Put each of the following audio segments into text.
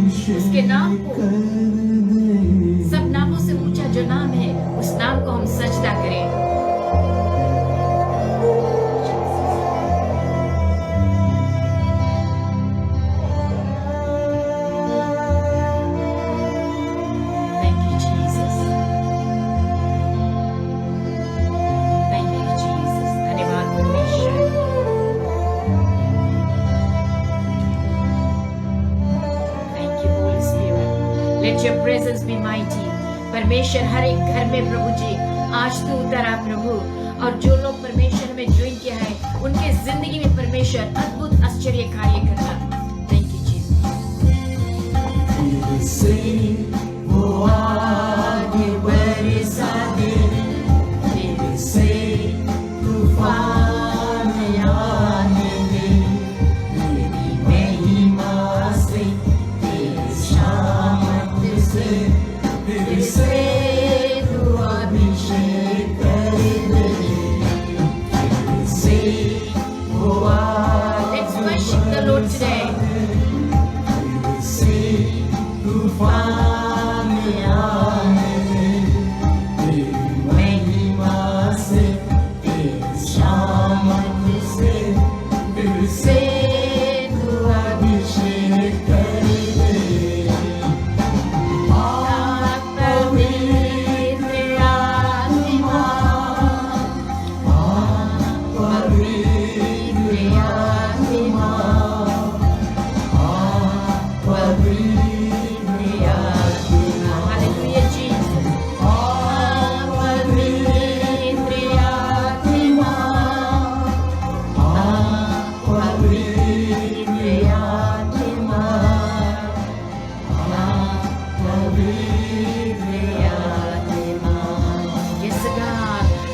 उसके नाम को, सब नामों से ऊंचा जो नाम है, उस नाम को हम सजदा करें। Let your presence be mighty. परमेश्वर हर एक घर में प्रभु जी आज तू उतरा प्रभु, और जो लोग परमेश्वर में ज्वाइन किया है उनके जिंदगी में परमेश्वर अद्भुत आश्चर्य कार्य करना। Thank you Let's worship the Lord today.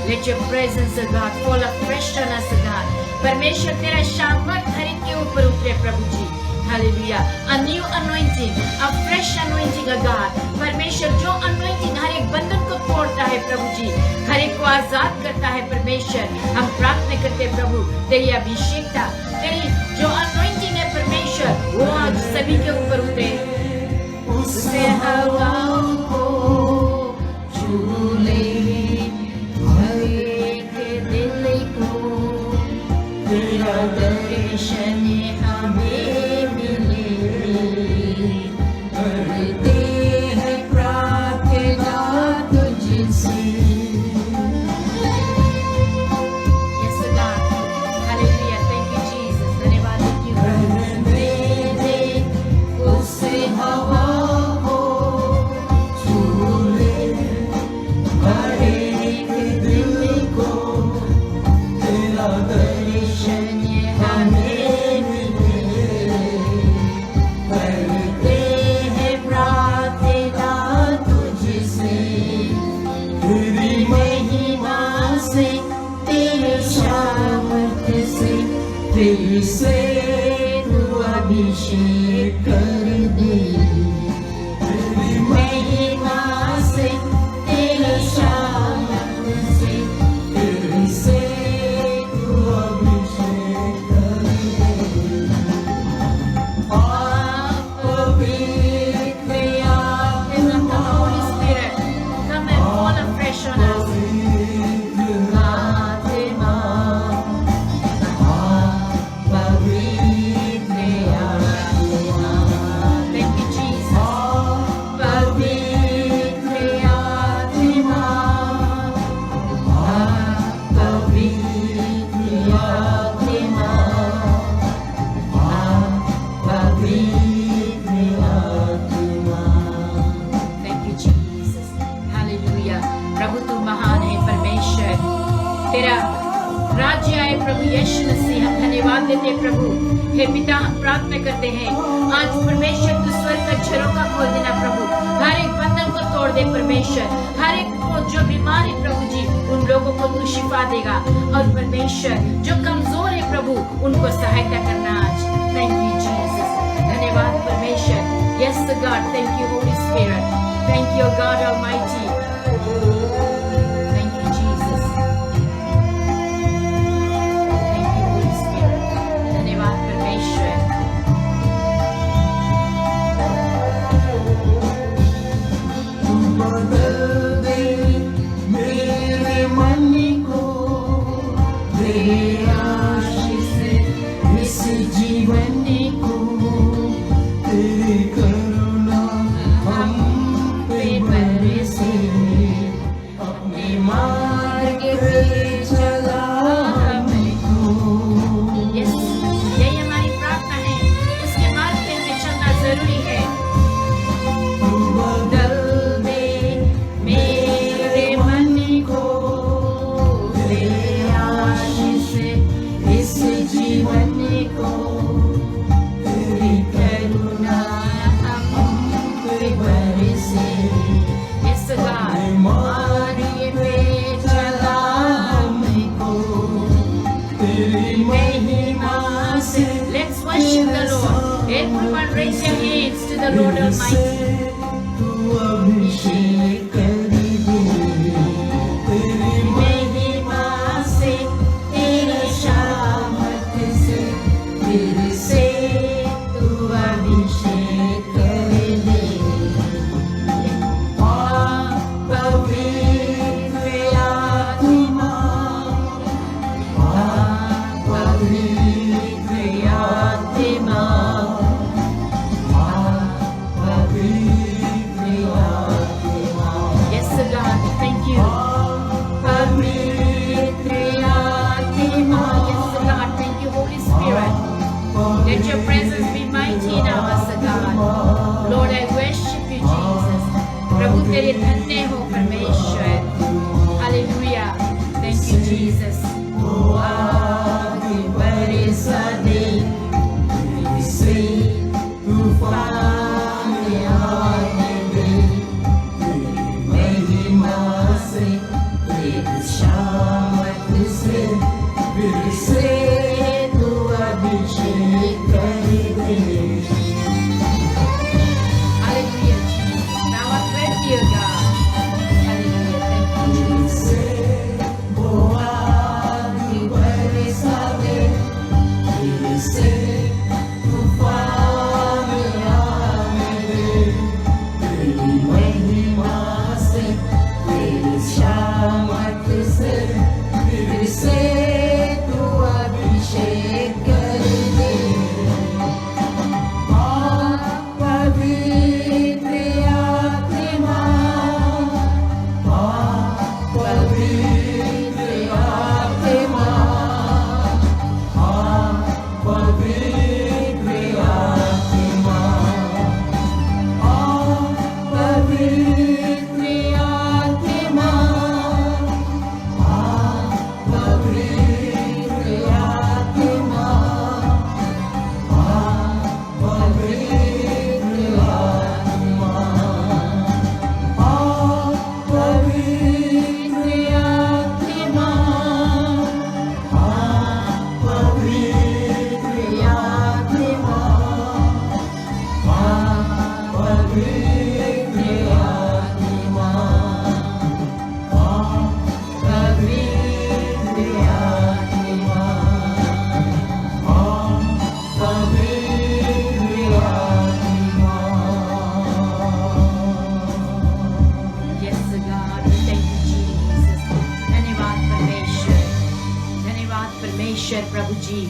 Let your presence, O God, fall afresh on us, O God. परमेश्वर तेरा शामत हर एक के ऊपर उतरे प्रभु जी। Hallelujah. A new anointing, a fresh anointing, O God. परमेश्वर जो anointing हर एक बंधन को तोड़ता है प्रभु जी, हर एक को आजाद करता है परमेश्वर, हम प्रार्थना करते प्रभु तेरी अभिषेकता, तेरी जो anointing है परमेश्वर वो आज सभी के ऊपर उतरे। उससे हवाओं को छू ले तेरा दर्शन हमें मिले, करते हैं प्रार्थना तुझसे। Yes, God. Hallelujah. Thank you, Jesus. धन्यवाद तेरे उस हवा को छू ले हर एक दिल को, तेरा तेरे से तू अभिषेक कर दे, तेरी महिमा से तेरी शामत से, तेरे से तू अभिषेक कर दे। आप पवित्र आत्मा, Holy Spirit, come and fall afresh on us. तेरा राज्य आए प्रभु यीशु मसीह, हम धन्यवाद देते हैं प्रभु। हे पिता, हम प्रार्थना करते हैं आज परमेश्वर तू स्वर्ग का झरोखा खोल देना प्रभु, हर एक बंधन को तोड़ दे परमेश्वर, हर एक को जो बीमार है प्रभु जी उन लोगों को तू शिफा देगा, और परमेश्वर जो कमजोर है प्रभु उनको सहायता करना आज। थैंक यू जीसस, धन्यवाद परमेश्वर। Yes God, thank you Holy Spirit, thank you God almighty. आशीष इस जीवन को, तेरी करुणा हम पे बरसे, अपने मार्ग पे चला हमको। यस, यही हमारी प्रार्थना है, उसके मार्ग पे हमें चलना जरूरी है। बदल दे मेरे मन को, दे आशीष इस जीवन को, तेरी करुणा हम पे बरसे। यस गॉड, मार्ग पे चला हमको, तेरी महिमा से। Let's worship the Lord. Everyone raise your hands to the Lord Almighty. तू अभिषेक कर दे, तेरी महिमा से, तेरी शामत से, फिर से तू अभिषेक कर दे। पवित्र आत्मा, पवित्र आत्मा, Yes, God, thank you. Pavitra Atima. Yes, God, thank you, Holy Spirit. Let your presence be mighty in us, God. Lord, I worship you, Jesus. प्रभु तेरे धन्य हो परमेश्वर. Hallelujah. Thank you, Jesus. आगे बरसा दे, से तूफान आने दे, महिमा से, तेरी शामत से, फिर से तू अभिषेक कर दे। Hallelujah, Jesus. Thou art worthy, O God. Hallelujah. Thank you, Jesus. से वो आगे बरसा दे, फिर से तूफान आने दे, तेरी महिमा से, तेरी शामत से, फिर से तू अभिषेक कर दे। पवित्र आत्मा, पवित्र आत्मा, पवित्र आत्मा, पवित्र आत्मा, पवित्र आत्मा, पवित्र आत्मा, पवित्र आत्मा, पवित्र आत्मा, पवित्र आत्मा, पवित्र आत्मा, पवित्र आत्मा। Yes, God, thank you, Jesus. धन्यवाद परमेश्वर, धन्यवाद परमेश्वर प्रभु जी।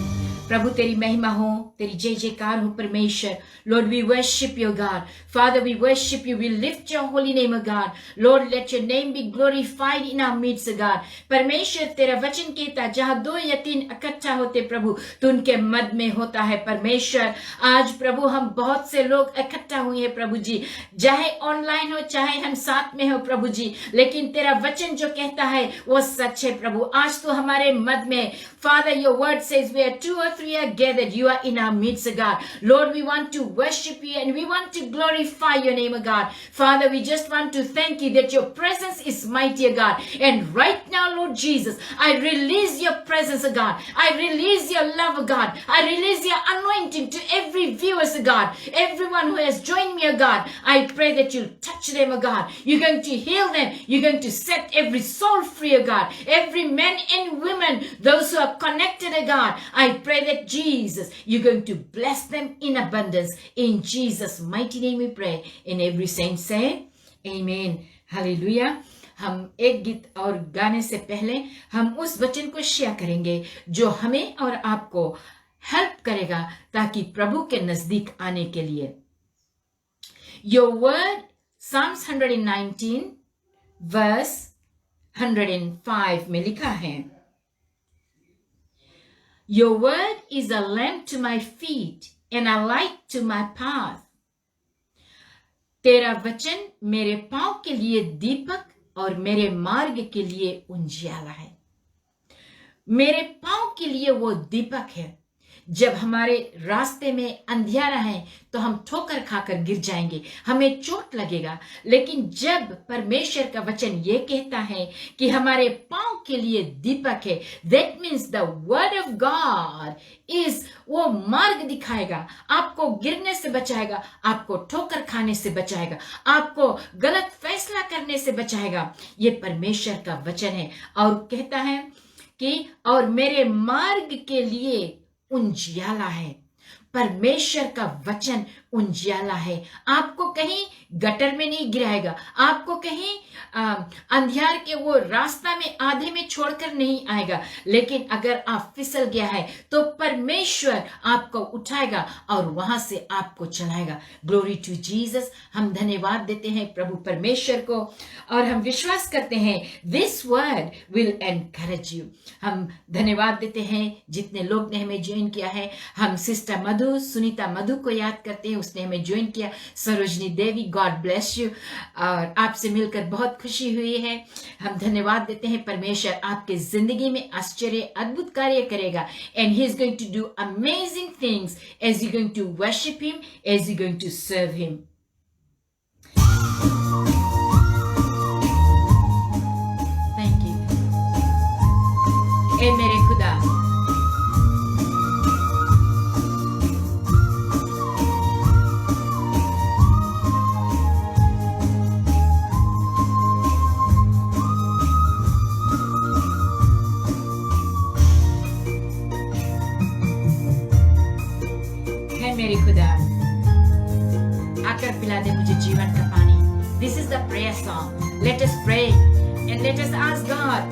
प्रभु तेरी महिमा हो, तेरी जय जयकार हो परमेश्वर. Lord, we worship you, God. Father, we worship you. We lift your holy name, O God. Lord, let your name be glorified in our midst, O God. परमेश्वर तेरा वचन कहता, जहाँ 2 या 3 इकट्ठा होते प्रभु, तो उनके मध्य में होता है परमेश्वर. आज प्रभु हम बहुत से लोग इकट्ठा हुए हैं प्रभु जी, चाहे ऑनलाइन हो चाहे हम साथ में हो प्रभु जी, लेकिन तेरा वचन जो कहता है वो सच है प्रभु. आज तो हमारे मध्य में, Father, your word says where 2 or 3 are gathered, you are in our midst, O God. Lord, we want to worship you and we want to glorify your name, O God. Father, we just want to thank you that your presence is mighty, O God. And right now, Lord Jesus, I release your presence, O God. I release your love, O God. I release your anointing to every viewer, O God. Everyone who has joined me, O God. I pray that you'll touch them, O God. You're going to heal them. You're going to set every soul free, O God. Every man and woman, those who are connected, O God. I pray that Jesus, you're going to bless them in abundance. In Jesus' mighty name we pray. And every saint say, Amen. Hallelujah. हम एक गीत और गाने से पहले हम उस वचन को शेयर करेंगे जो हमें और आपको हेल्प करेगा ताकि प्रभु के नजदीक आने के लिए। Your word, Psalms 119 verse 105 में लिखा है, Your word is a lamp to my feet and a light to my path. तेरा वचन मेरे पांव के लिए दीपक और मेरे मार्ग के लिए उजियाला है। मेरे पांव के लिए वो दीपक है। जब हमारे रास्ते में अंधियारा है तो हम ठोकर खाकर गिर जाएंगे, हमें चोट लगेगा, लेकिन जब परमेश्वर का वचन ये कहता है कि हमारे पांव के लिए दीपक है, that means the word of God is, वो मार्ग दिखाएगा, आपको गिरने से बचाएगा, आपको ठोकर खाने से बचाएगा, आपको गलत फैसला करने से बचाएगा। ये परमेश्वर का वचन है और कहता है कि और मेरे मार्ग के लिए उजियाला है। परमेश्वर का वचन उजियाला है, आपको कहीं गटर में नहीं गिराएगा, आपको कहीं अंधियार के वो रास्ता में आधे में छोड़कर नहीं आएगा, लेकिन अगर आप फिसल गया है तो परमेश्वर आपको उठाएगा और वहां से आपको चलाएगा। Glory to Jesus. हम धन्यवाद देते हैं प्रभु परमेश्वर को और हम विश्वास करते हैं this word will encourage you. हम धन्यवाद देते हैं जितने लोग ने हमें ज्वाइन किया है। हम सिस्टर मधु, सुनीता मधु को याद करते हैं, उसने हमें ज्वाइन किया। सरोजनी देवी, गॉड ब्लेस यू। और आपसे मिलकर बहुत खुशी हुई है। हम धन्यवाद देते हैं, परमेश्वर आपके जिंदगी में आश्चर्य अद्भुत कार्य करेगा and he is going to do amazing things as you going to worship him, as you going to serve him. Thank you ए मेरे खुदा। मेरे खुदा, आकर पिला दे मुझे जीवन का पानी। This is the prayer song. Let us pray and let us ask God.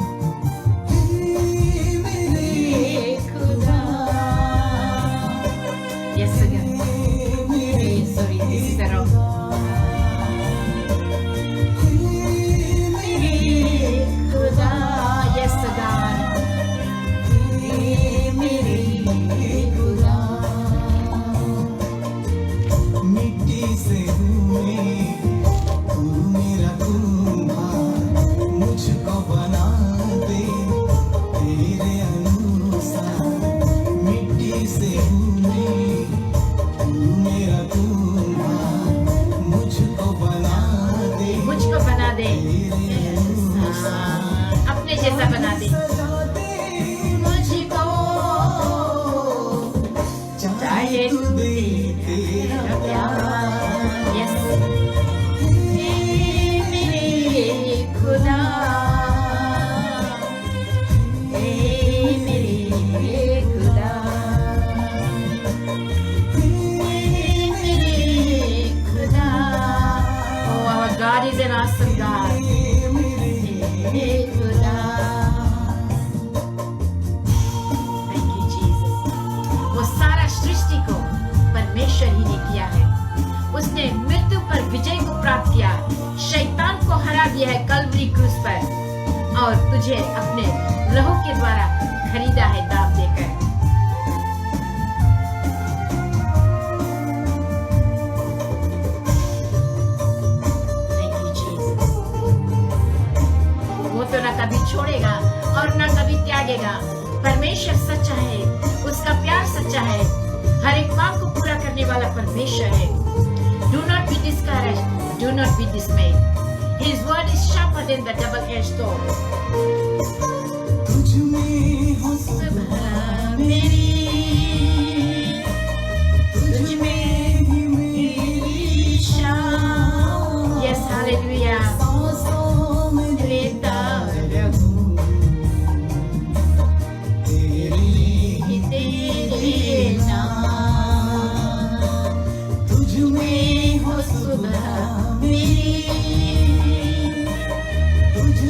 Yes, again. Sorry, this is the wrong. खुदा, yes, God. मुझको बना दे तेरे अनुसार, मिट्टी से तू मेरा कुम्हार, मुझको बना दे तेरे अनुसार, अपने जैसा बना दे मुझको, चाहे तू दे तेरा प्यार। यस खुदा, मेरे खुदा, खुदा। Oh, our God is an awesome God. खुदा। Thank you, Jesus. वो सारा सृष्टि को परमेश्वर ही ने किया है। उसने मृत्यु पर विजय को प्राप्त किया, शैतान को हरा दिया है कल्वरी क्रूस पर, और तुझे अपने लहू के द्वारा खरीदा है दाम देकर। Thank you, Jesus. वो तो ना कभी छोड़ेगा और ना कभी त्यागेगा। परमेश्वर सच्चा है, उसका प्यार सच्चा है, हर एक मांग को पूरा करने वाला परमेश्वर है। Do not be discouraged. Do not be dismayed. His word is sharper than the double-edged sword. तुझ में हो सुबह मेरी, तुझ में ही मेरी शाम। Yes, hallelujah. सांसों में लेता रहूं तेरे नाम, तुझ में हो सुबह मेरी, तुझ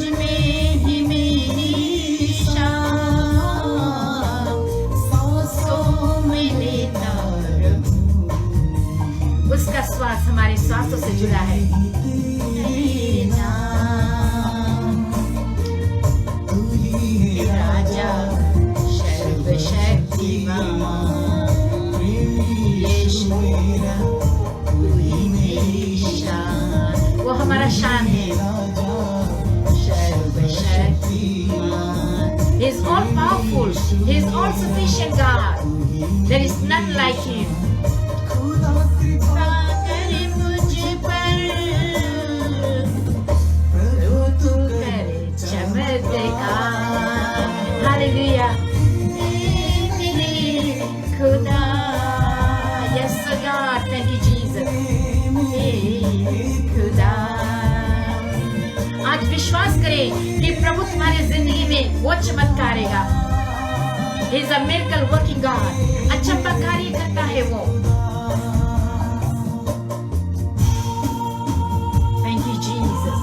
शक्तिमान, यीशु मेरा तू ही मेरी शान, वो हमारा शान है, सर्वशक्तिमान। He is all powerful, He is all sufficient God, there is none like Him। खुदा कृपा करे मुझ पर, प्रभु तू करे चमत्कार, हालेलुया। खुदा, yes God, thank you Jesus। खुदा, आज विश्वास करें कि प्रभु तुम्हारी जिंदगी में वो चमत्कारेगा। He is a miracle working God, अचंबा कार्य करता है वो। Thank you Jesus,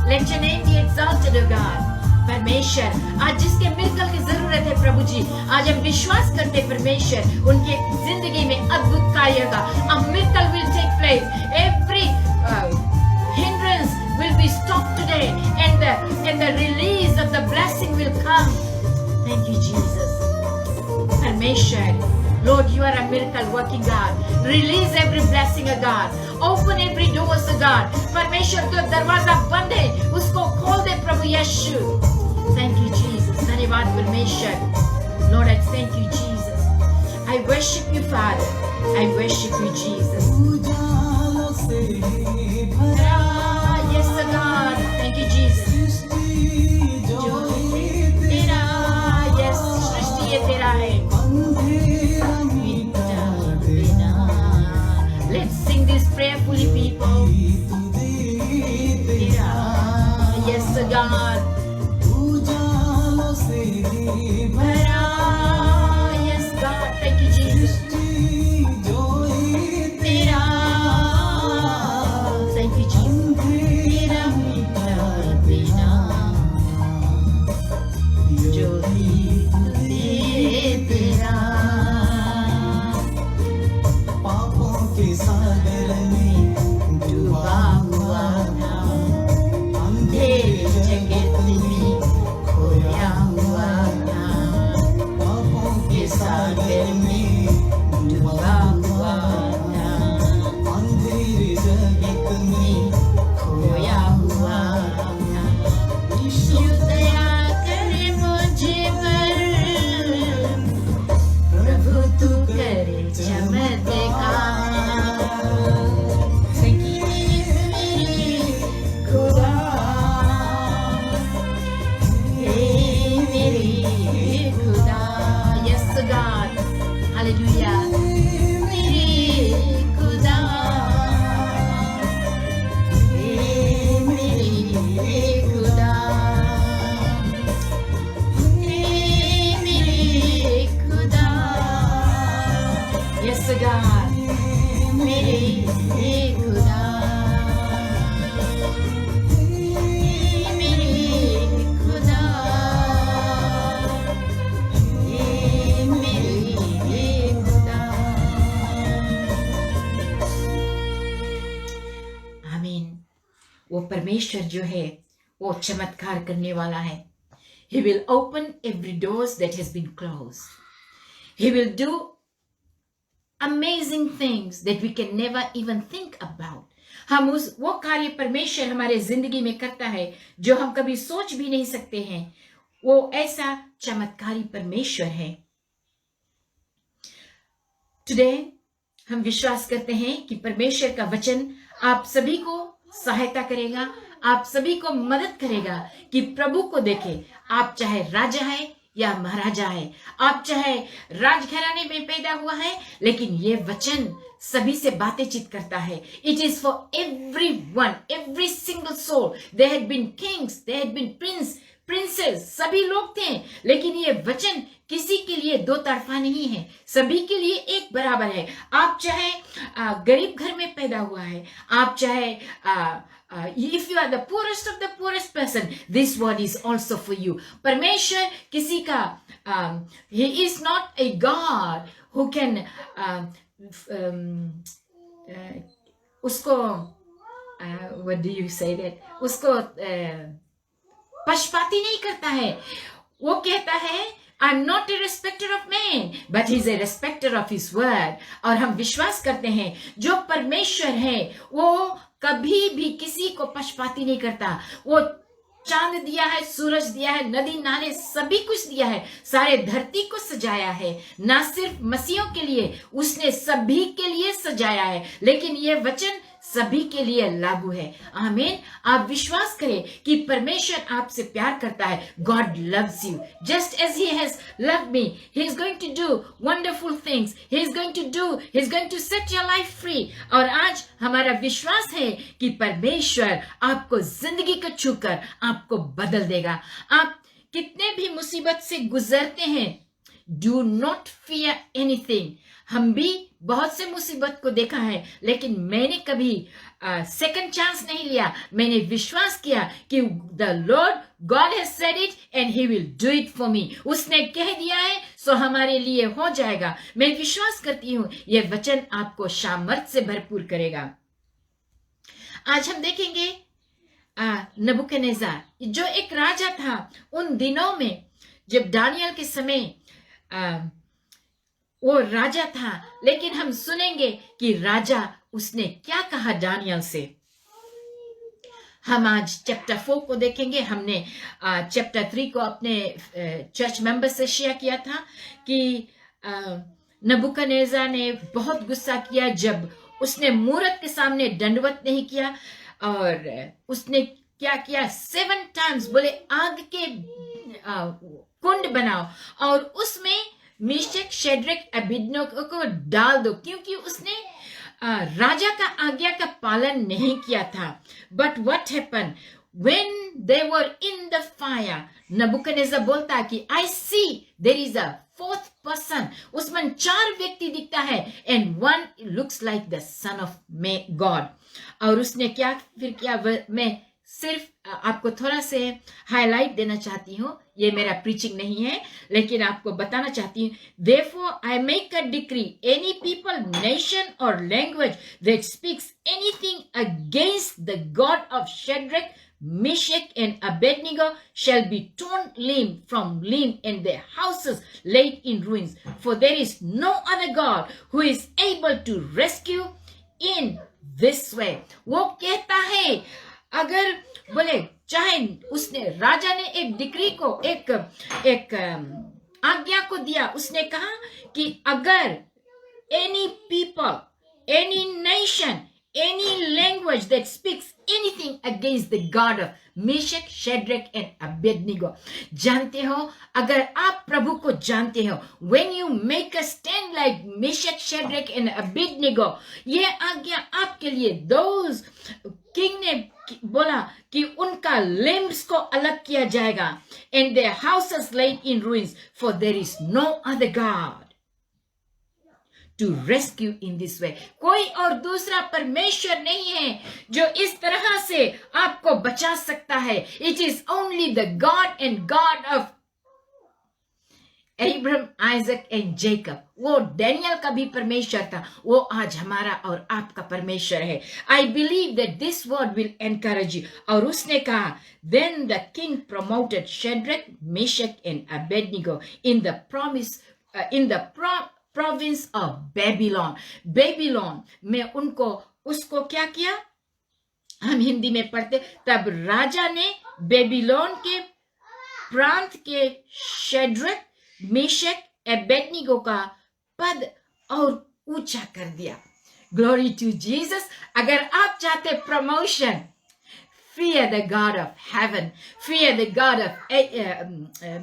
let your name be exalted O God। परमेश्वर, आज जिसके मिरेकल की जरूरत है प्रभु जी, आज हम विश्वास करते परमेश्वर उनके जिंदगी में अद्भुत कार्य होगा। A miracle will take place, every hindrance will be stopped today, and the release of the blessing will come। Thank you Jesus, परमेश्वर, Lord, you are a miracle working God, release every blessing of God, open every doors of God। परमेश्वर, जो दरवाजा बंद है उसको खोल दे प्रभु यीशु। Thank you Jesus, धन्यवाद परमेश्वर। Lord, I thank you Jesus, I worship you Father, I worship you Jesus। उजालों से भरा Yes God, thank you Jesus। सृष्टि जो तेरा, yes, सृष्टि ये तेरा है। अंधेरा मिटा देना Let's sing this prayerfully people। तू दे तेरा, yes God, उजालों से भरा, yes God, thank you Jesus। सृष्टि जो तेरा, thank you Jesus। अंधेरा मिटा देना जो भी तुझे तेरा, पापों के सागर में डूबा हुआ था, अंधेरे जगत में खोया हुआ था, पापों के सागर में डूबा हुआ था, अंधेरे जगत में खोया हुआ था। यीशु दया करे मुझे पर, प्रभु तू करे चमत्कार। खुदा, हे मेरे खुदा, yes God, hallelujah। मेरे खुदा, हे मेरे खुदा, हे मेरे खुदा, yes God, मेरे खुदा, मेरे खुदा, हे मेरे खुदा। आमीन। वो परमेश्वर जो है वो चमत्कार करने वाला है। He will open every doors that has been closed. He will do amazing things that we can never even think about। हम वो कार्य परमेश्वर हमारे जिंदगी में करता है जो हम कभी सोच भी नहीं सकते हैं। वो ऐसा चमत्कारी परमेश्वर है। टुडे हम विश्वास करते हैं कि परमेश्वर का वचन आप सभी को सहायता करेगा, आप सभी को मदद करेगा कि प्रभु को देखें। आप चाहे राजा है या महाराजा है, आप चाहे राजघराने में पैदा हुआ है, लेकिन ये वचन सभी से बातचीत करता है। It is for every one, every single soul. They had been kings, they had been princes, सभी लोग थे, लेकिन ये वचन किसी के लिए दो तरफा नहीं है, सभी के लिए एक बराबर है। आप चाहे गरीब घर में पैदा हुआ है, आप चाहे if you are the poorest of the poorest person, this word is also for you। परमेश्वर किसी का he is not a God who can उसको what do you say that, उसको पक्षपाती नहीं करता है। वो कहता है I am not a respecter of man but he is a respecter of his word. और हम विश्वास करते हैं जो परमेश्वर है वो कभी भी किसी को पक्षपाती नहीं करता। वो चांद दिया है, सूरज दिया है, नदी नाले सभी कुछ दिया है, सारे धरती को सजाया है। ना सिर्फ मसीहों के लिए, उसने सभी के लिए सजाया है। लेकिन ये वचन सभी के लिए लागू है। आमीन। आप विश्वास करें कि परमेश्वर आपसे प्यार करता है। God loves you just as he has loved me. He is going to do wonderful things. He is going to set your life free. और आज हमारा विश्वास है कि परमेश्वर आपको जिंदगी को छूकर आपको बदल देगा। आप कितने भी मुसीबत से गुजरते हैं, डू नॉट फियर एनीथिंग। हम भी बहुत से मुसीबत को देखा है, लेकिन मैंने कभी सेकंड चांस नहीं लिया। मैंने विश्वास किया कि the Lord God has said it and he will do it for me. उसने कह दिया है सो हमारे लिए हो जाएगा। मैं विश्वास करती हूँ ये वचन आपको सामर्थ से भरपूर करेगा। आज हम देखेंगे नबूकदनेस्सर जो एक राजा था उन दिनों में, जब दानियल के समय वो राजा था। लेकिन हम सुनेंगे कि राजा उसने क्या कहा दानियल से। हम आज चैप्टर 4 को देखेंगे। हमने चैप्टर 3 को अपने चर्च मेंबर से शेयर किया था कि नबूकदनेस्सर ने बहुत गुस्सा किया जब उसने मूरत के सामने दंडवत नहीं किया। और उसने क्या किया, 7 टाइम्स बोले आग के कुंड बनाओ और उसमें मीशक शेड्रक अबेदनगो को डाल दो, क्योंकि उसने राजा का आज्ञा का पालन नहीं किया था। But what happen when they were in the fire, Nebuchadnezzar बोलता है कि I see there is a fourth person. उसमें 4 व्यक्ति दिखता है and one looks like the son of God. और उसने क्या फिर किया, मैं सिर्फ आपको थोड़ा से हाईलाइट देना चाहती हूँ। ये मेरा प्रीचिंग नहीं है, लेकिन आपको बताना चाहती हूँ। Therefore I make a decree, any people, nation or language that speaks anything against the God of Shadrach, Meshach and Abednego shall be torn limb from limb and their houses laid in ruins. For there is no other God who is able to rescue in this way. वो कहता है, अगर बोले चाहे उसने राजा ने एक decree को एक आज्ञा को दिया। उसने कहा कि अगर any people, any nation, any language that speaks anything against the God of Meshach, Shadrach and Abednego. जानते हो, अगर आप प्रभु को जानते हो, when you make a stand like Meshach, Shadrach and Abednego, ये आज्ञा आपके लिए, those king ने बोला कि उनका limbs को अलग किया जाएगा, and their houses laid in ruins, for there is no other God to rescue in this way. कोई और दूसरा परमेश्वर नहीं है जो इस तरह से आपको बचा सकता है. It is only the God and God of Abraham, Isaac and Jacob. वो डैनियल का भी परमेश्वर था, वो आज हमारा और आपका परमेश्वर है. I believe that this word will encourage you. और उसने कहा, then the king promoted Shadrach, Meshach and Abednego in the province of Babylon. Babylon में उसको क्या किया, हम हिंदी में पढ़ते, तब राजा ने बेबीलोन के प्रांत के शेड्रक, मेशक, एबेदनीगो का पद और ऊंचा कर दिया. Glory to Jesus. अगर आप चाहते promotion, fear the God of heaven. Fear the God of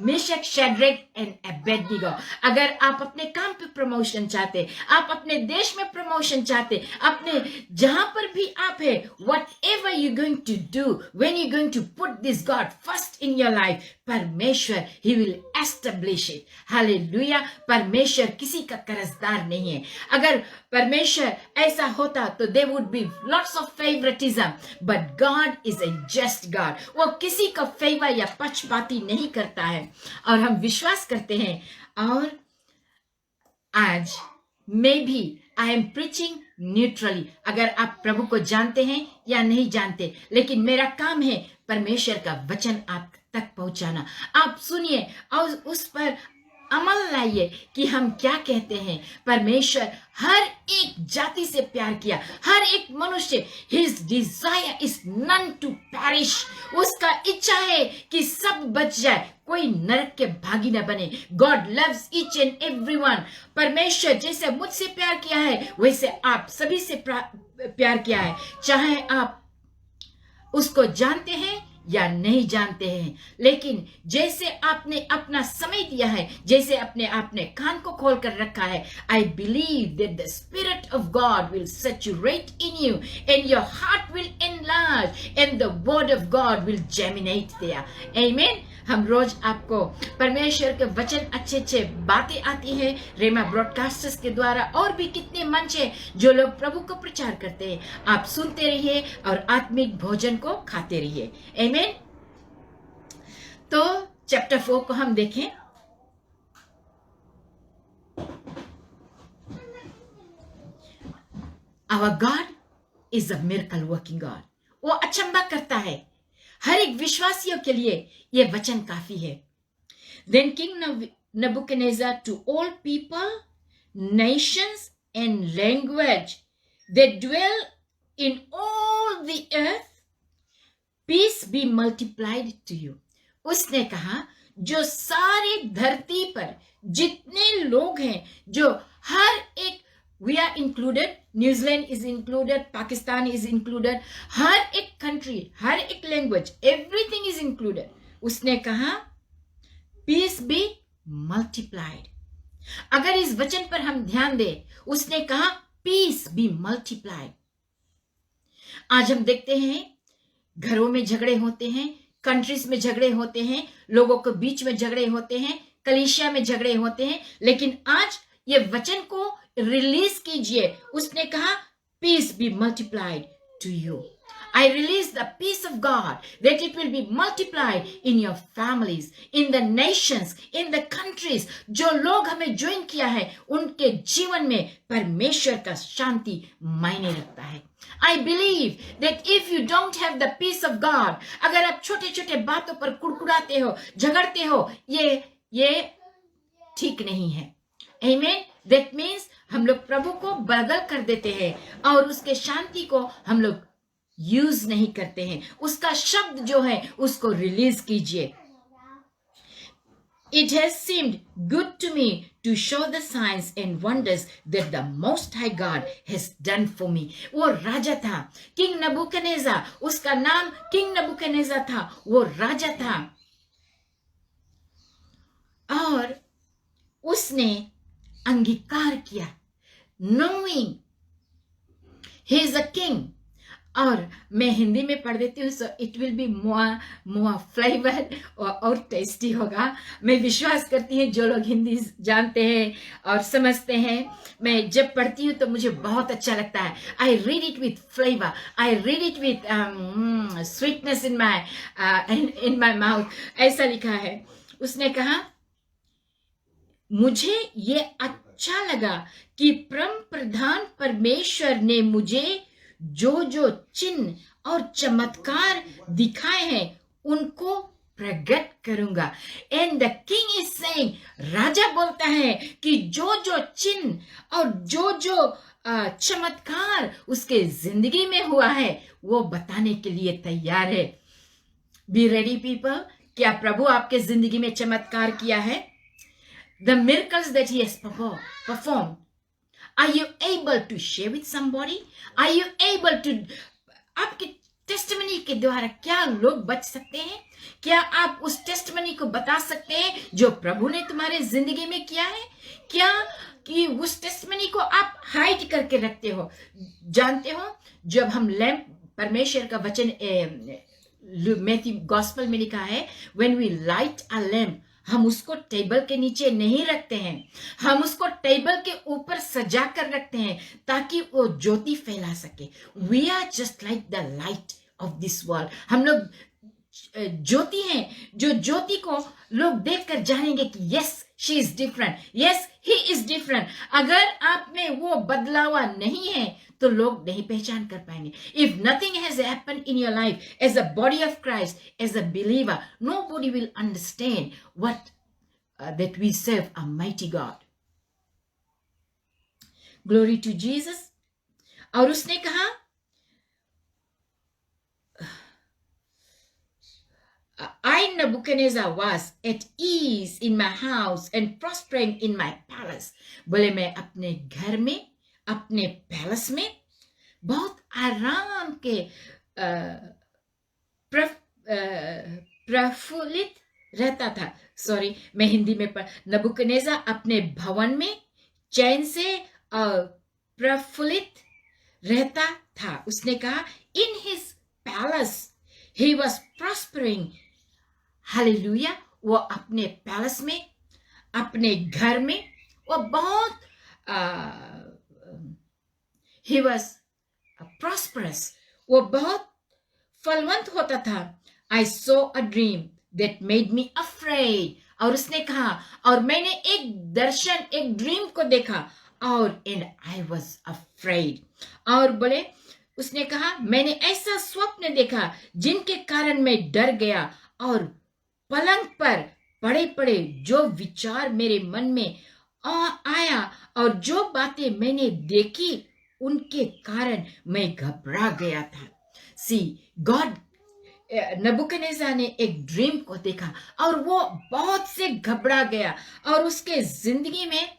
Meshach, Shadrach and Abednego. अगर आप अपने काम पे प्रमोशन चाहते, आप अपने देश में प्रमोशन चाहते, अपने जहां पर भी आप है, whatever you're going to do, when you're going to put this God first in your life, परमेश्वर he will establish it. Hallelujah. परमेश्वर किसी का कर्जदार नहीं है. अगर परमेश्वर ऐसा होता तो there would be lots of favoritism, but God is a just God. वो किसी का फेवर या पक्षपाती नहीं करता है, और हम विश्वास करते हैं. और आज मैं भी I am preaching neutrally. अगर आप प्रभु को जानते हैं या नहीं जानते, लेकिन मेरा काम है परमेश्वर का वचन आप तक पहुंचाना. आप सुनिए और उस पर अमल लाइए कि हम क्या कहते हैं। परमेश्वर हर एक जाति से प्यार किया, हर एक मनुष्य। His desire is none to perish. उसका इच्छा है कि सब बच जाए, कोई नरक के भागी न बने। God loves each and everyone. परमेश्वर जैसे मुझसे प्यार किया है वैसे आप सभी से प्यार किया है, चाहे आप उसको जानते हैं या नहीं जानते हैं। लेकिन जैसे आपने अपना समय दिया है, जैसे आपने कान को खोल कर रखा है, I believe that the spirit of God will saturate in you and your heart will enlarge and the word of God will germinate there. आमीन। हम रोज आपको परमेश्वर के वचन अच्छे बातें आती है रेमा ब्रॉडकास्टर्स के द्वारा, और भी कितने मंच है जो लोग प्रभु को प्रचार करते हैं। आप सुनते रहिए और आत्मिक भोजन को खाते रहिए। आमीन। तो चैप्टर 4 को हम देखें। Our God is a miracle working God. वो अचंबा करता है। हर एक विश्वासियों के लिए ये वचन काफी है। Then King Nebuchadnezzar to all people, nations and language that dwell in all the earth, peace be multiplied to you. उसने कहा जो सारी धरती पर जितने लोग हैं, जो हर एक, we are included, New Zealand is included, Pakistan is included, हर एक कंट्री, हर एक लैंग्वेज, everything is included. उसने कहा peace be multiplied. अगर इस वचन पर हम ध्यान दें, उसने कहा peace be multiplied. आज हम देखते हैं घरों में झगड़े होते हैं, कंट्रीज में झगड़े होते हैं, लोगों के बीच में झगड़े होते हैं, कलीसिया में झगड़े होते हैं। लेकिन आज ये वचन को रिलीज कीजिए। उसने कहा peace be multiplied to you. I release the peace of God that it will be multiplied in your families, in the nations, in the countries. जो लोग हमें ज्वाइन किया है उनके जीवन में परमेश्वर का शांति मायने रखता है। I believe that if you don't have the peace of God, अगर आप छोटे छोटे बातों पर कुड़कुड़ाते हो, झगड़ते हो, ये ठीक नहीं है। Amen. That means हम लोग प्रभु को बदल कर देते हैं और उसके शांति को हम लोग यूज नहीं करते हैं। उसका शब्द जो है उसको रिलीज कीजिए। It has seemed good to me to show the signs and wonders that the Most High God has done for me. वो राजा था, किंग नबूकदनेस्सर, उसका नाम किंग नबूकदनेस्सर था, वो राजा था और उसने अंगीकार किया, knowing he is a king. और मैं हिंदी में पढ़ देती हूँ, so it will be more flavour और टेस्टी होगा। मैं विश्वास करती हूँ जो लोग हिंदी जानते हैं और समझते हैं, मैं जब पढ़ती हूँ तो मुझे बहुत अच्छा लगता है। I read it with flavour, I read it with sweetness in my mouth. ऐसा लिखा है। उसने कहा मुझे ये अच्छा लगा कि परम प्रधान परमेश्वर ने मुझे जो चिन्ह और चमत्कार दिखाए हैं उनको प्रकट करूंगा। And the king is saying, राजा बोलता है कि जो चिन्ह और जो चमत्कार उसके जिंदगी में हुआ है वो बताने के लिए तैयार है। Be ready people. क्या प्रभु आपके जिंदगी में चमत्कार किया है? The miracles that he has performed, are you able to share with somebody? Are you able to, आपके टेस्टिमनी के द्वारा क्या लोग बच सकते हैं? क्या आप उस टेस्टिमनी को बता सकते हैं जो प्रभु ने तुम्हारे जिंदगी में किया है? क्या कि उस टेस्टिमनी को आप हाइड करके रखते हो? जानते हो, जब हम लैंप, परमेश्वर का वचन मैथ्यू गॉस्पेल में लिखा है, when we light a lamp, हम उसको टेबल के नीचे नहीं रखते हैं, हम उसको टेबल के ऊपर सजा कर रखते हैं ताकि वो ज्योति फैला सके। We are just like the light of this world. हम लोग ज्योति हैं, जो ज्योति को लोग देखकर जानेंगे कि yes she is different, yes he is different. अगर आप में वो बदलावा नहीं है तो लोग नहीं पहचान कर पाएंगे। If nothing has happened in your life as a body of Christ, as a believer, nobody will understand what that we serve a mighty God. Glory to Jesus. और उसने कहा, I, Nebuchadnezzar, was at ease in my house and prospering in my palace. बोले मैं अपने घर में, अपने palace में बहुत आराम के प्रफुल्लित रहता था. सॉरी, मैं हिंदी में नबूकदनेस्सर अपने भवन में चैन से प्रफुल्लित रहता था. उसने कहा, in his palace he was prospering. Hallelujah. वो अपने पैलेस में, अपने घर में वो बहुत ही वॉज प्रॉस्परस, वो बहुत फलवंत होता था. I saw a dream that made me afraid. और उसने कहा, और मैंने एक दर्शन, एक ड्रीम को देखा और एंड आई वॉज अफ्रेड. और बोले, उसने कहा, मैंने ऐसा स्वप्न देखा जिनके कारण मैं डर गया और पलंग पर पड़े पड़े जो विचार मेरे मन में आया और जो बातें मैंने देखी उनके कारण मैं घबरा गया था. सी गॉड, नबूकदनेस्सर ने एक ड्रीम को देखा और वो बहुत से घबरा गया और उसके जिंदगी में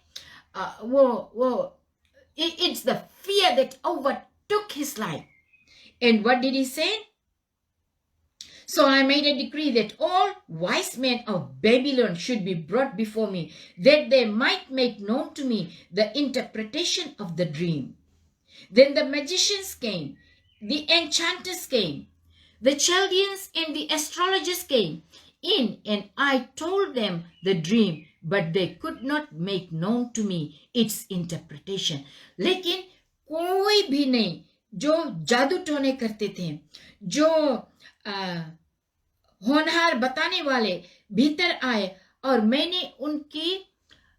it's the fear that overtook his life. And what did he say? So I made a decree that all wise men of Babylon should be brought before me, that they might make known to me the interpretation of the dream. Then the magicians came, the enchanters came, the Chaldeans and the astrologers came in, and I told them the dream, but they could not make known to me its interpretation. लेकिन कोई भी नहीं, जो जादू टोने करते थे, जो होनहार बताने वाले भीतर आए और मैंने उनकी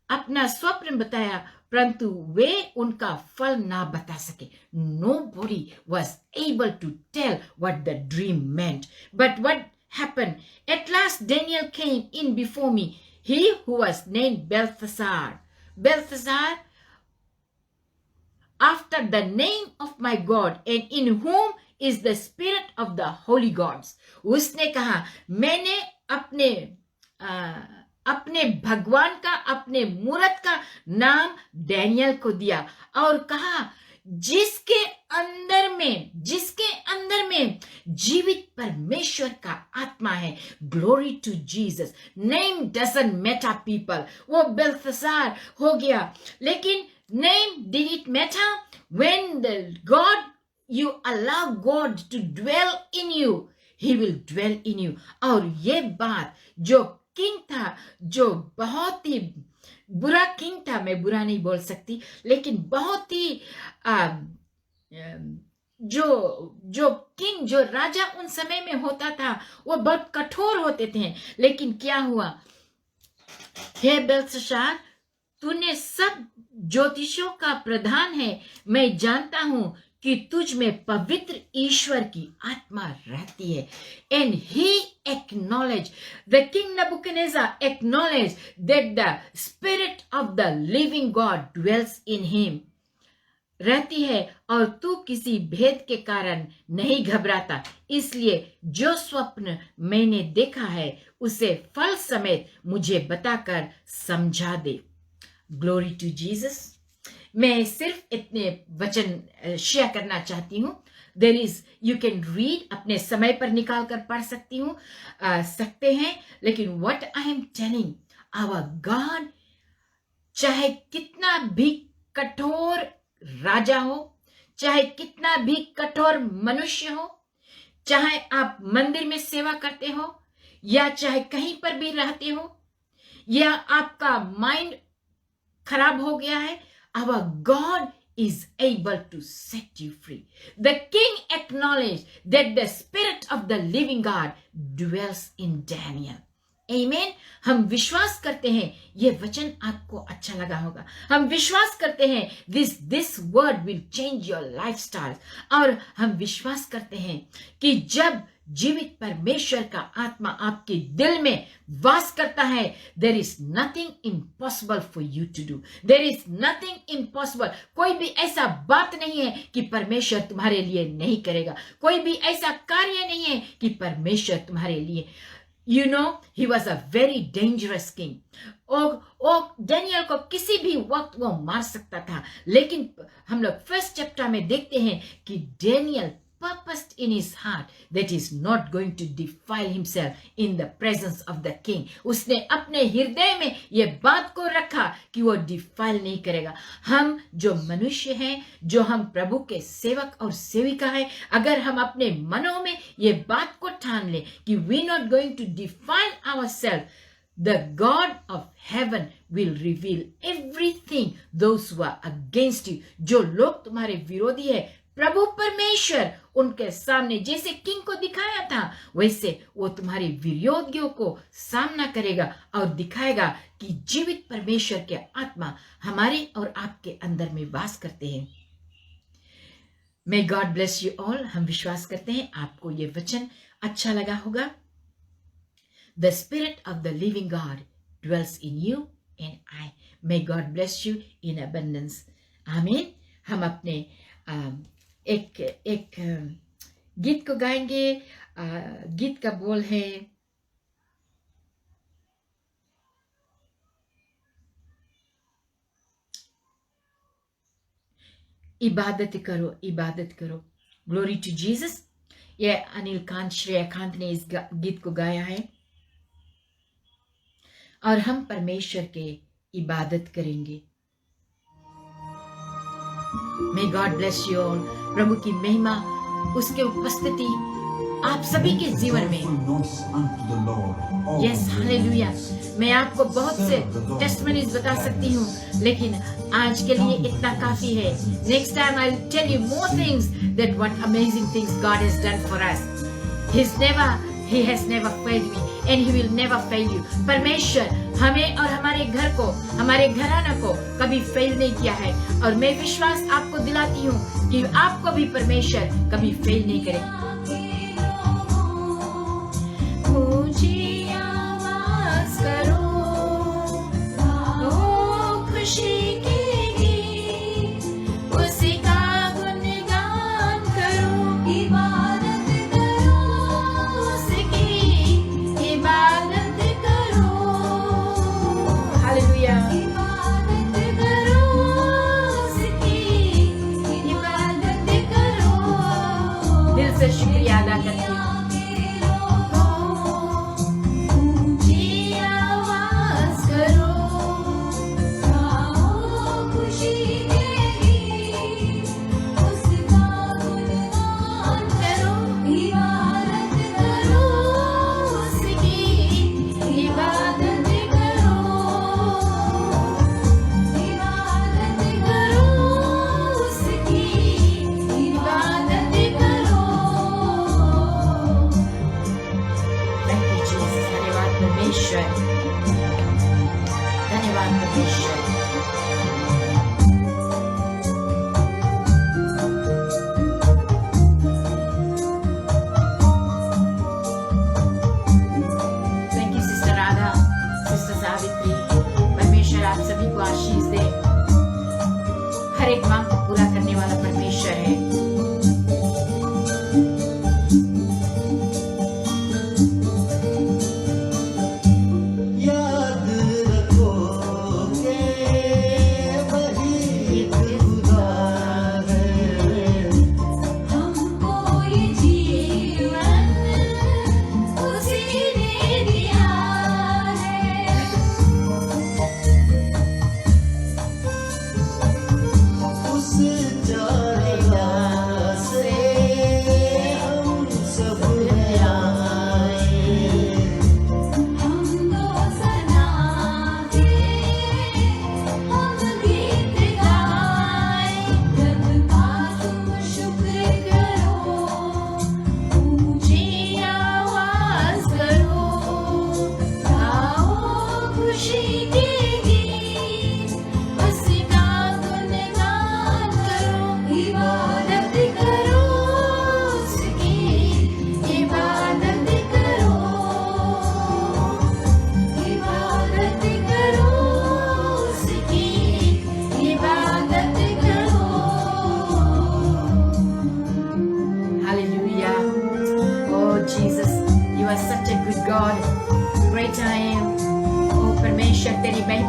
अपना स्वप्न बताया, परंतु वे उनका फल ना बता सके. Nobody was able to tell what the dream meant. But what happened? At last Daniel came in before me, he who was named Belteshazzar. Belteshazzar, after the name of my God, and in whom is the spirit of the holy gods. उसने कहा, मैंने अपने भगवान का, अपने मूरत का नाम डैनियल को दिया और कहा, जिसके अंदर में जीवित परमेश्वर का आत्मा है. Glory to Jesus. Name doesn't matter people. वो बेल्तशार हो गया, लेकिन name did it matter when you allow God to dwell in you, he will dwell in you. और ये बात, जो किंग था, जो बहुत ही बुरा किंग था, मैं बुरा नहीं बोल सकती, लेकिन बहुत ही जो किंग, जो राजा उन समय में होता था, वो बहुत कठोर होते थे. लेकिन क्या हुआ? हे बेल्तशार, तूने सब ज्योतिषियों का प्रधान है. मैं जानता हूं कि तुझ में पवित्र ईश्वर की आत्मा रहती है. And he acknowledged, the king Nebuchadnezzar acknowledged that the spirit of the living God dwells in him. रहती है और तू किसी भेद के कारण नहीं घबराता. इसलिए जो स्वप्न मैंने देखा है उसे फल समेत मुझे बताकर समझा दे. Glory to Jesus. मैं सिर्फ इतने वचन शेयर करना चाहती हूँ. There is, you can read, अपने समय पर निकाल कर पढ़ सकते हैं. लेकिन what I am telling, our God, चाहे कितना भी कठोर राजा हो, चाहे कितना भी कठोर मनुष्य हो, चाहे आप मंदिर में सेवा करते हो या चाहे कहीं पर भी रहते हो, या आपका माइंड खराब हो गया है, our God is able to set you free. The king acknowledged that the spirit of the living God dwells in Daniel. Amen. हम विश्वास करते हैं, ये वचन आपको अच्छा लगा होगा. हम विश्वास करते हैं this word will change your lifestyle. और हम विश्वास करते हैं कि जब जीवित परमेश्वर का आत्मा आपके दिल में वास करता है, there is nothing impossible for you to do, there is nothing impossible. कोई भी ऐसा बात नहीं है कि परमेश्वर तुम्हारे लिए नहीं करेगा, कोई भी ऐसा कार्य नहीं है कि परमेश्वर तुम्हारे लिए। You know, he was a very dangerous king. और डेनियल को किसी भी वक्त वो मार सकता था, लेकिन हम लोग फर्स्ट चैप्टर में देखते हैं कि Daniel purposed in his heart that he is not going to defile himself in the presence of the king. उसने अपने हृदय में ये बात को रखा कि वो डिफाइल नहीं करेगा। हम जो मनुष्य हैं, जो हम प्रभु के सेवक और सेविका है, अगर हम अपने मनों में ये बात को ठान ले कि we not going to defile ourselves, the God of heaven will reveal everything those who are against you. जो लोग तुम्हारे विरोधी है, प्रभु परमेश्वर उनके सामने जैसे किंग को दिखाया था, वैसे वो तुम्हारे विरोधियों को सामना करेगा और दिखाएगा कि जीवित परमेश्वर के आत्मा हमारे और आपके अंदर में वास करते हैं। May God bless you all। हम विश्वास करते हैं आपको ये वचन अच्छा लगा होगा। The Spirit of the living God dwells in you and I. May God bless you in abundance। आमीन। हम अपने एक गीत को गाएंगे। गीत का बोल है, इबादत करो, इबादत करो। Glory to Jesus. ये अनिल कांत, श्रेयाकांत ने इस गीत को गाया है और हम परमेश्वर के इबादत करेंगे। May God bless you all। प्रभु की महिमा, उसके उपस्थिति आप सभी के जीवन में। Yes, hallelujah. मैं आपको बहुत से टेस्टिमनीज बता सकती हूँ, लेकिन आज के लिए इतना काफी है। Next time I will tell you more things that what amazing things God has done for us. He has never failed me and he will never fail you। परमेश्वर हमें और हमारे घर को, हमारे घराना को कभी फेल नहीं किया है, और मैं विश्वास आपको दिलाती हूँ कि आपको भी परमेश्वर कभी फेल नहीं करेगा। शुक्रिया अदा करती हूँ। धन्यवाद परमेश्वर। Thank you sister Radha, sister Savitri. परमेश्वर आप सभी को आशीष दे। हर एक मांग को पूरा करने वाला परमेश्वर है। याद रखो के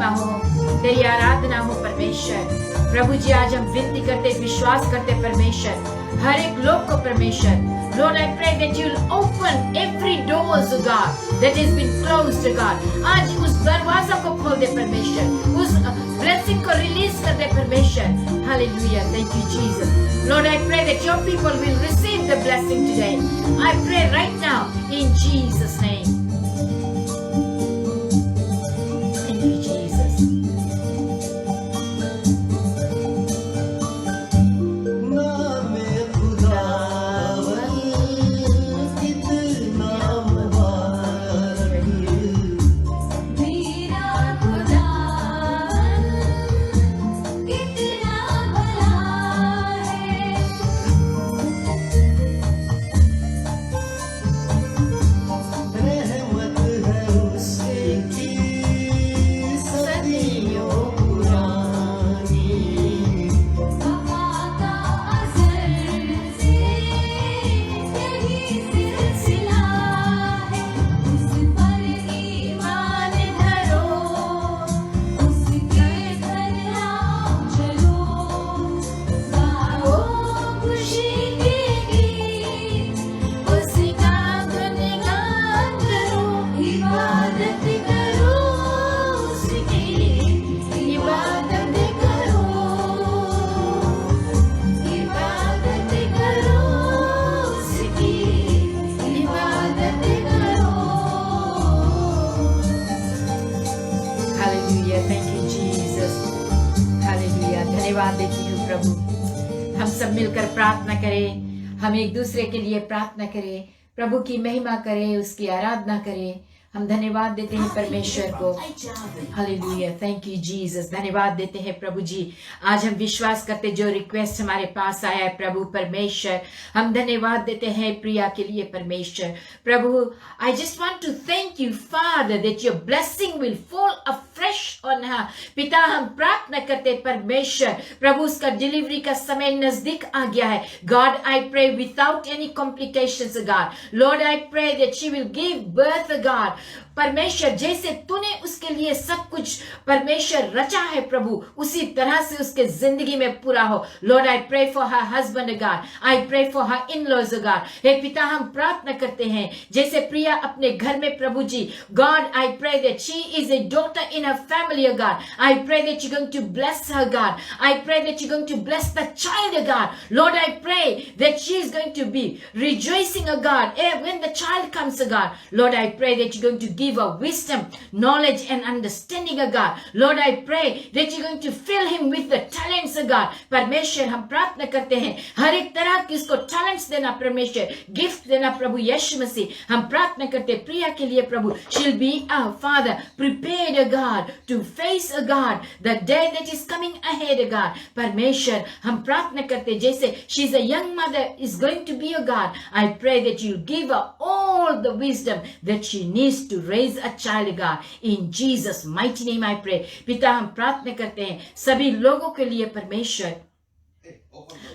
महिमा हो, तेरी आराधना हो परमेश्वर। प्रभु जी आज हम विनती करते, विश्वास करते परमेश्वर, हर एक लोग को परमेश्वर, Lord, I pray that you'll open every doors, oh God, that has been closed, oh God. आज उस दरवाजा को खोल दे परमेश्वर, उस blessing को release कर दे परमेश्वर। Hallelujah, thank you Jesus. Lord, I pray that your people will receive the blessing today. I pray right now in Jesus' name. Thank you Jesus. नाम खुदावन कितना मुबारक, मेरा खुदावन कितना भला है। रहमत है उसकी सदियों पुरानी, वफा का असर से यही सिलसिला है। उस पर ईमान धरो, उसके घर आओ चलो, गाओ खुशी के गीत, उसका गुणगान करो, इबादत करो उसकी, इबादत करो, इबादत करो उसकी, इबादत करो। Hallelujah, thank you Jesus. Hallelujah, धन्यवाद देती हूँ प्रभु। हम सब मिलकर प्रार्थना करें, हम एक दूसरे के लिए प्रार्थना करें, प्रभु की महिमा करें, उसकी आराधना करें। हम धन्यवाद देते हैं परमेश्वर को। Hallelujah, thank you Jesus. धन्यवाद देते हैं प्रभु जी। आज हम विश्वास करते जो रिक्वेस्ट हमारे पास आया है प्रभु परमेश्वर, हम धन्यवाद देते हैं प्रिया के लिए परमेश्वर। प्रभु, I just want to thank you father that your blessing will fall afresh on her. पिता, हम प्रार्थना करते परमेश्वर, प्रभु उसका डिलीवरी का समय नजदीक आ गया है। God, I pray without any complications God. Lord, I pray that she will give birth God. परमेश्वर, जैसे तूने उसके लिए सब कुछ परमेश्वर रचा है प्रभु, उसी तरह से उसके जिंदगी में पूरा हो। Lord, I pray for her husband God, I pray for her in laws God. हे पिता, हम प्रार्थना करते हैं जैसे प्रिया अपने घर में प्रभु जी, God I pray that she is a daughter in her family God. I pray that you going to bless her God. I pray that you going to bless the child God. Lord, I pray that she is going to be rejoicing God when the child comes God. Lord, I pray that you're going to give her wisdom, knowledge and understanding God. Lord, I pray that you're going to fill him with the talents God. परमेश्वर, हम प्रार्थना करते हैं हर एक तरह की उसको talents देना परमेश्वर, गिफ्ट देना प्रभु यीशु मसीह। हम प्रार्थना करते प्रिया के लिए प्रभु, she'll be our father prepared God to face God the day that is coming ahead God. परमेश्वर, हम प्रार्थना करते जैसे she's a young mother is going to be a God. I pray that you give her all the wisdom that she needs to raise a child God. In Jesus mighty name I pray. पिता, हम प्रार्थना करते हैं सभी लोगों के लिए परमेश्वर।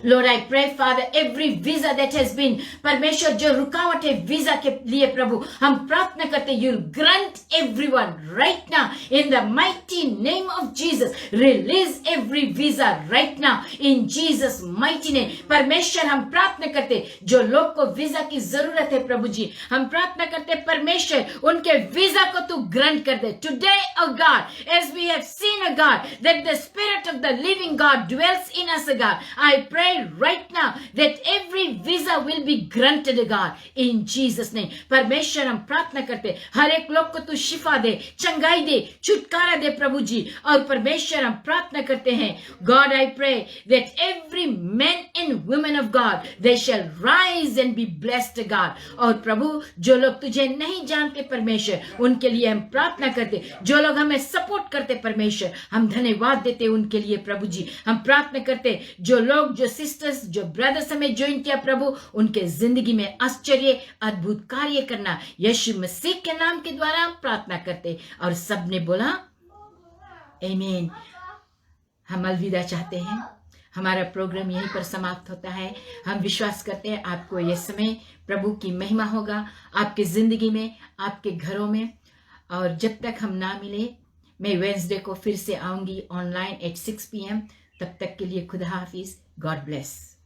Lord, I pray, Father, every visa that has been, परमेश्वर जो रुकावट है वीजा के लिए प्रभु, हम प्रार्थना करते you'll grant everyone right now in the mighty name of Jesus. Release every visa right now in Jesus mighty name. परमेश्वर, हम प्रार्थना करते जो लोग को वीजा की जरूरत है प्रभु जी, हम प्रार्थना करते परमेश्वर उनके वीजा को तू ग्रांट कर दे today, oh God, as we have seen, oh God, that the spirit of the living God dwells in us, oh God. I pray right now that every visa will be granted God in Jesus name. परमेश्वर, हम प्रार्थना करते हर एक लोग को तू शिफा दे, चंगाई दे, छुटकारा दे प्रभु जी। और परमेश्वर, हम प्रार्थना करते हैं God, I pray that every man and woman of God they shall rise and be blessed God. और प्रभु, जो लोग तुझे नहीं जानते परमेश्वर, उनके लिए हम प्रार्थना करते, जो लोग हमें सपोर्ट करते परमेश्वर, हम धन्यवाद देते उनके लिए प्रभु जी। हम प्रार्थना करते जो लोग, जो सिस्टर्स, जो ब्रदर्स हमें ज्वाइन किया प्रभु, उनके जिंदगी में आश्चर्य अद्भुत कार्य करना यीशु मसीह के नाम के द्वारा हम प्रार्थना करते। और सब ने बोला आमीन। हम अलविदा चाहते हैं, हमारा प्रोग्राम यहीं पर समाप्त होता है। हम विश्वास करते हैं आपको यह समय प्रभु की महिमा होगा आपके जिंदगी में, आपके घरों में। और जब तक हम ना मिले, मैं वेंसडे को फिर से आऊंगी ऑनलाइन एट 6 PM। तब तक के लिए खुदा हाफिज, गॉड ब्लेस।